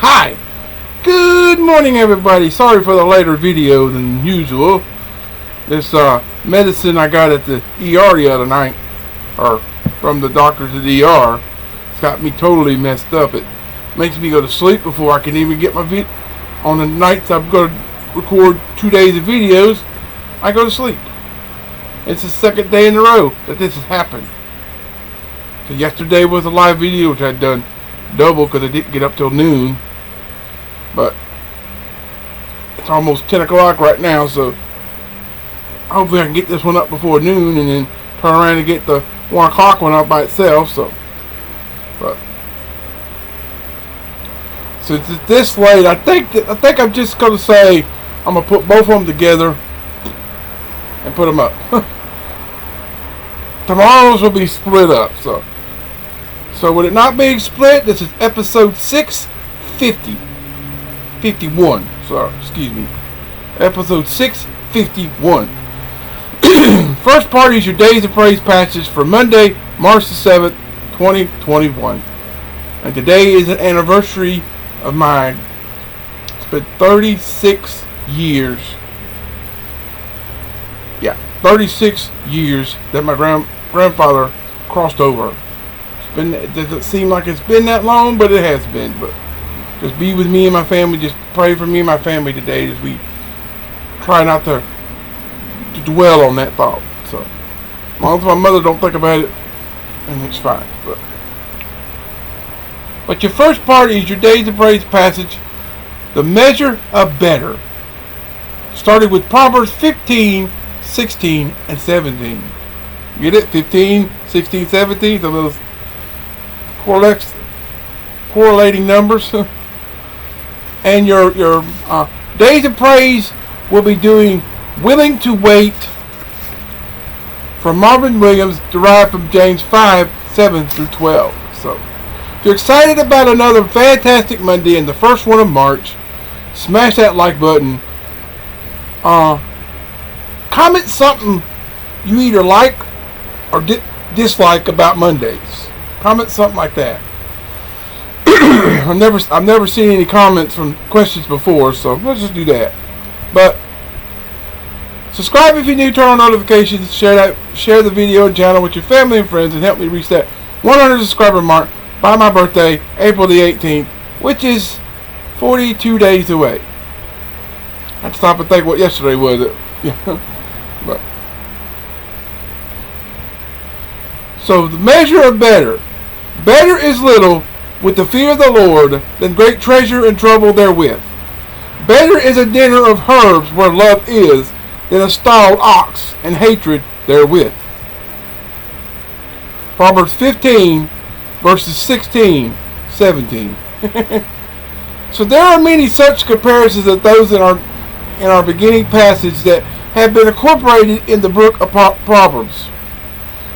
Hi! Good morning, everybody. Sorry for the later video than usual. This medicine I got at the ER the other night, or from the doctors at the ER, it's got me totally messed up. It makes me go to sleep before I can even get my video. On the nights I'm going to record 2 days of videos, I go to sleep. It's the second day in a row that this has happened. So yesterday was a live video, which I'd done double because I didn't get up till noon. But it's almost 10 o'clock right now, so hopefully I can get this one up before noon and then turn around and get the 1 o'clock one up by itself. But since it's this late, I think I'm just going to say I'm going to put both of them together and put them up. Tomorrow's will be split up, so with it not being split, this is episode 651. Sorry, excuse me. Episode 651. First part is your Days of Praise passage for Monday, March the 7th, 2021. And today is an anniversary of my, it's been 36 years. Yeah, 36 years that my grandfather crossed over. It doesn't seem like it's been that long, but it has been. But just be with me and my family. Just pray for me and my family today as we try not to dwell on that thought. So, as long as my mother don't think about it, and it's fine. But your first part is your Days of Praise passage, the measure of better. Started with Proverbs 15, 16, and 17. Get it? 15, 16, 17. Some of those correlating numbers. And your Days of Praise will be doing Willing to Wait from Marvin Williams, derived from James 5, 7 through 12. So, if you're excited about another fantastic Monday and the first one of March, smash that like button. Comment something you either like or dislike about Mondays. Comment something like that. I've never seen any comments from questions before, so let's just do that. But subscribe if you're new, turn on notifications, share the video and channel with your family and friends, and help me reach that 100 subscriber mark by my birthday, April the 18th, which is 42 days away. I had to stop and think what yesterday was. But so the measure of better. Better is little with the fear of the Lord than great treasure and trouble therewith. Better is a dinner of herbs where love is than a stalled ox and hatred therewith. Proverbs 15, verses 16, 17. So there are many such comparisons as those in our beginning passage that have been incorporated in the book of Proverbs.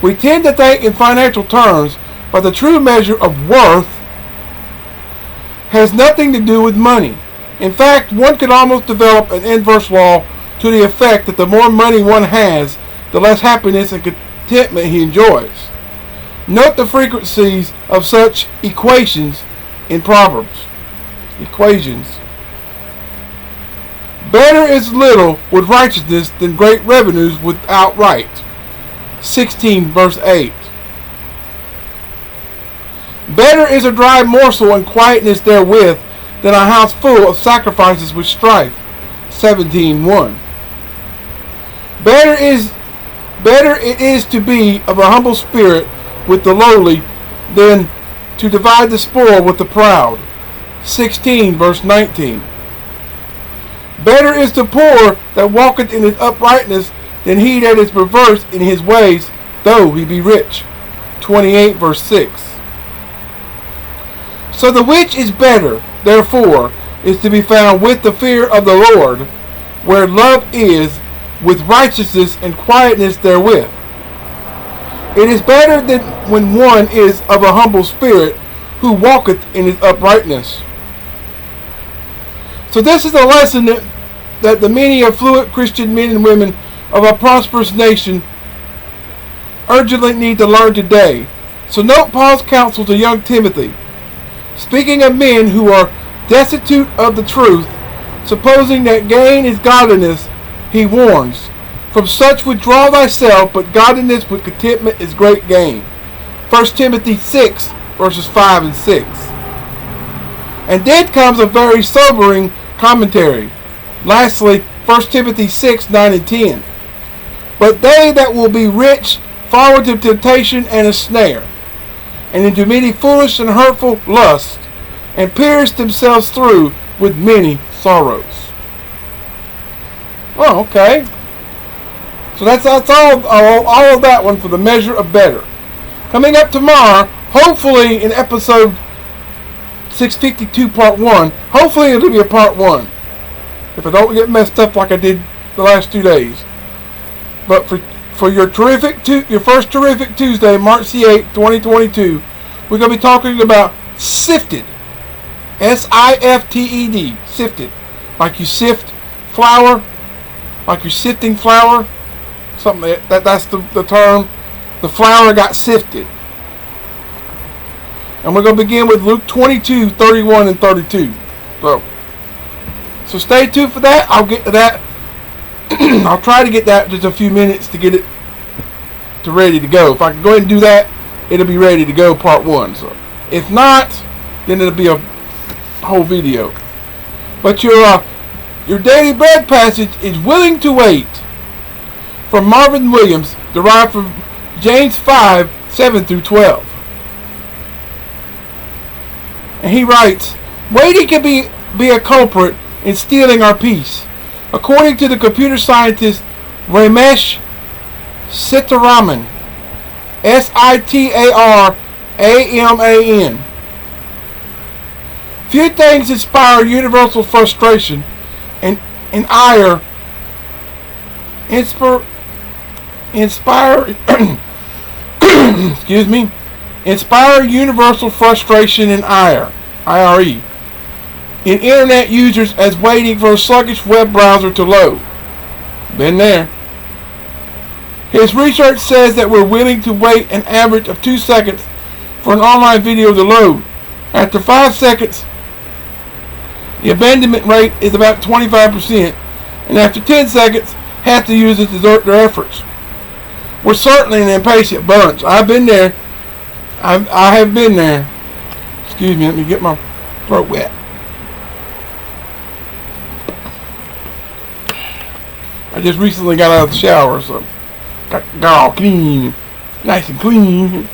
We tend to think in financial terms, but the true measure of worth has nothing to do with money. In fact, one could almost develop an inverse law to the effect that the more money one has, the less happiness and contentment he enjoys. Note the frequencies of such equations in Proverbs. Equations. Better is little with righteousness than great revenues without right. 16 verse 8. Better is a dry morsel and quietness therewith than a house full of sacrifices with strife. 17:1. Better it is to be of a humble spirit with the lowly than to divide the spoil with the proud. 16 verse 19. Better is the poor that walketh in his uprightness than he that is perverse in his ways, though he be rich. 28 verse 6. So the which is better, therefore, is to be found with the fear of the Lord, where love is, with righteousness and quietness therewith. It is better than when one is of a humble spirit, who walketh in his uprightness. So this is a lesson that the many affluent Christian men and women of a prosperous nation urgently need to learn today. So note Paul's counsel to young Timothy. Speaking of men who are destitute of the truth, supposing that gain is godliness, he warns, from such withdraw thyself, but godliness with contentment is great gain. 1 Timothy 6, verses 5 and 6. And then comes a very sobering commentary. Lastly, 1 Timothy 6, 9 and 10. But they that will be rich fall into temptation and a snare, and into many foolish and hurtful lusts, and pierce themselves through with many sorrows. Oh, okay. So that's all of that one for the measure of better. Coming up tomorrow, hopefully in episode 652 part 1, hopefully it'll be a part 1. If I don't get messed up like I did the last 2 days. But for your first terrific Tuesday, March the 8th, 2022, we're going to be talking about sifted. S-I-F-T-E-D. Sifted. Like you sift flour. Like you're sifting flour. Something that's the term. The flour got sifted. And we're going to begin with Luke 22, 31 and 32. So stay tuned for that. I'll get to that. I'll try to get that in just a few minutes to get it to ready to go. If I can go ahead and do that, it'll be ready to go part 1. So if not, then it'll be a whole video. But your daily bread passage is willing to wait, from Marvin Williams, derived from James 5, 7 through 12. And he writes, waiting can be a culprit in stealing our peace. According to the computer scientist Ramesh Sitaraman, Sitaraman. Few things inspire universal frustration and ire. Inspire universal frustration and ire. IRE. In internet users as waiting for a sluggish web browser to load. Been there. His research says that we're willing to wait an average of 2 seconds for an online video to load. After 5 seconds, the abandonment rate is about 25%, and after 10 seconds, half the users desert their efforts. We're certainly an impatient bunch. I've been there. I have been there. Excuse me, let me get my throat wet. I just recently got out of the shower, so got all clean, nice and clean.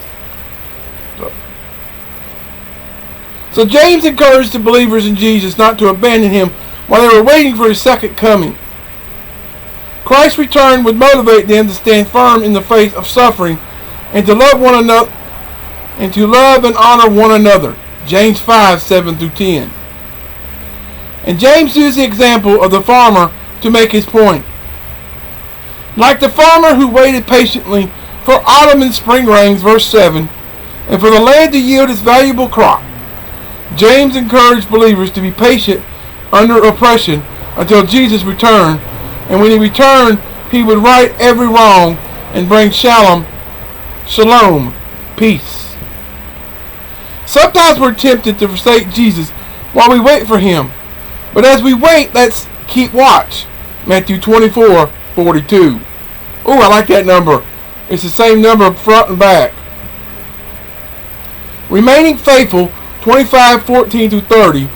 So James encouraged the believers in Jesus not to abandon him while they were waiting for his second coming. Christ's return would motivate them to stand firm in the face of suffering and to love one another and to love and honor one another. James 5, 7 through 10. And James used the example of the farmer to make his point. Like the farmer who waited patiently for autumn and spring rains, verse 7, and for the land to yield its valuable crop, James encouraged believers to be patient under oppression until Jesus returned, and when he returned, he would right every wrong and bring shalom, peace. Sometimes we're tempted to forsake Jesus while we wait for him, but as we wait, let's keep watch. Matthew 24, 42. Ooh, I like that number. It's the same number front and back. Remaining faithful, 25, 14 through 30,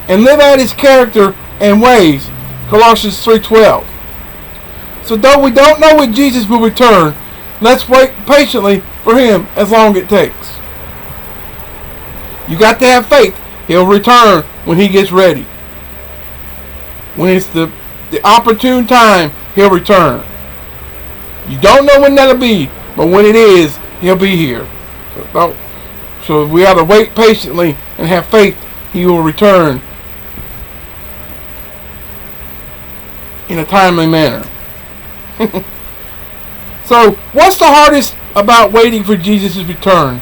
and live out his character and ways, Colossians 3:12. So though we don't know when Jesus will return, let's wait patiently for him as long as it takes. You got to have faith. He'll return when he gets ready. When it's the opportune time, he'll return. You don't know when that'll be, but when it is, he'll be here. So we ought to wait patiently and have faith he will return in a timely manner. So, what's the hardest about waiting for Jesus' return?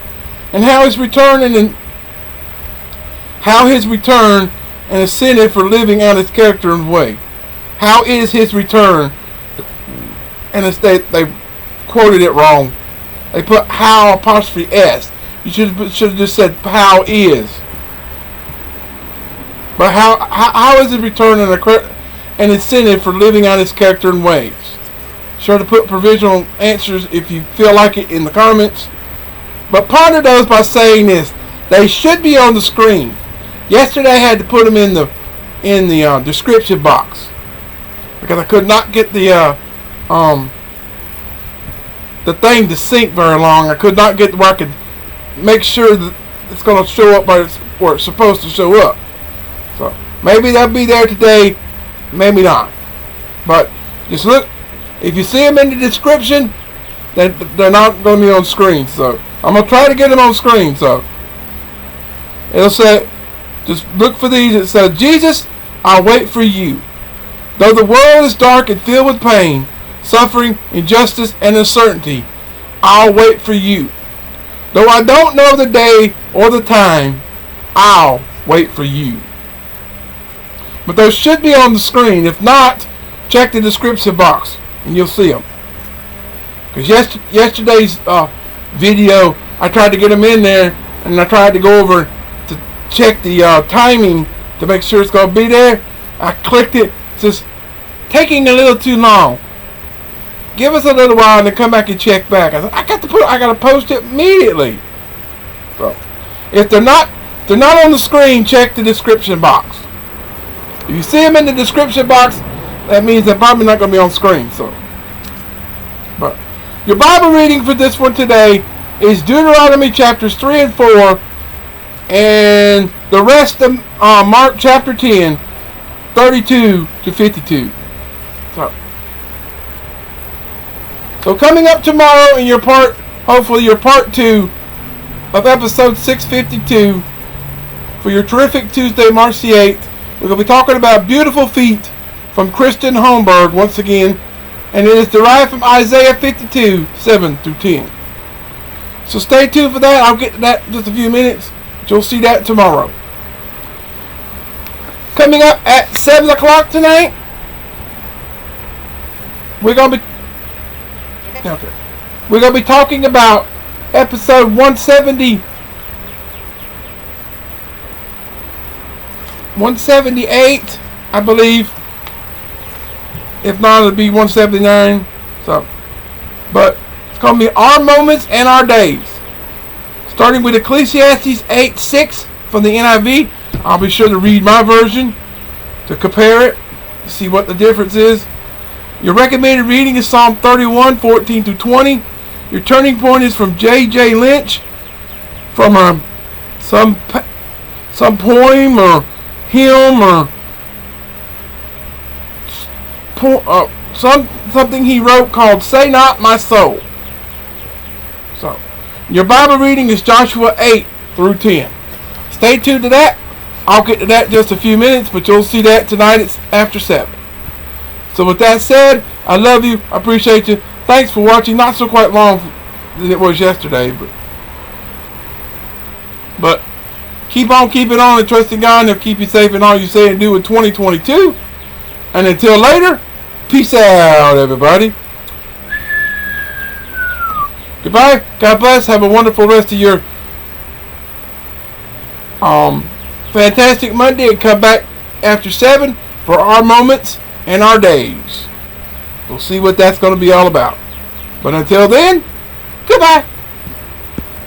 And how his return and incentive for living out his character and way? How is his return? And they quoted it wrong. They put how apostrophe S. You should have just said how is. But how is it return an incentive for living out his character and ways? Sure to put provisional answers if you feel like it in the comments. But ponder those by saying this. They should be on the screen. Yesterday I had to put them in the description box because I could not get the thing to sync very long. I could not get where I could make sure that it's going to show up where it's supposed to show up. So maybe they'll be there today, maybe not. But just look. If you see them in the description, then they're not going to be on screen. So I'm going to try to get them on screen. So it'll say, just look for these. It says, Jesus, I'll wait for you. Though the world is dark and filled with pain, suffering, injustice, and uncertainty, I'll wait for you. Though I don't know the day or the time, I'll wait for you. But those should be on the screen. If not, check the description box and you'll see them. Because yesterday's video, I tried to get them in there, and I tried to go over to check the timing to make sure it's going to be there. I clicked it. It's just taking a little too long. Give us a little while and then come back and check back. I got to post it immediately. So if they're not on the screen, check the description box. If you see them in the description box, that means they're probably not going to be on screen. So, but your Bible reading for this one today is Deuteronomy chapters 3 and 4, and the rest of Mark chapter 10, 32 to 52. So coming up tomorrow in hopefully your part 2 of episode 652 for your terrific Tuesday, March the 8th, we're going to be talking about Beautiful Feet from Kristen Holmberg once again, and it is derived from Isaiah 52, 7 through 10. So stay tuned for that. I'll get to that in just a few minutes. But you'll see that tomorrow. Coming up at 7 o'clock tonight, we're going to be talking about episode 178, I believe. If not, it'll be 179. So, but it's going to be our moments and our days. Starting with Ecclesiastes 8:6 from the NIV. I'll be sure to read my version to compare it, to see what the difference is. Your recommended reading is Psalm 31, 14 through 20. Your turning point is from J.J. Lynch, from some poem or hymn or something he wrote called "Say Not My Soul." So, your Bible reading is Joshua 8 through 10. Stay tuned to that. I'll get to that in just a few minutes, but you'll see that tonight. It's after 7. So with that said, I love you. I appreciate you. Thanks for watching. Not so quite long than it was yesterday, but keep on keeping on and trusting God, and He'll keep you safe in all you say and do in 2022. And until later, peace out, everybody. Goodbye. God bless. Have a wonderful rest of your fantastic Monday, and come back after 7 for our moments and our days. We'll see what that's going to be all about. But until then, goodbye.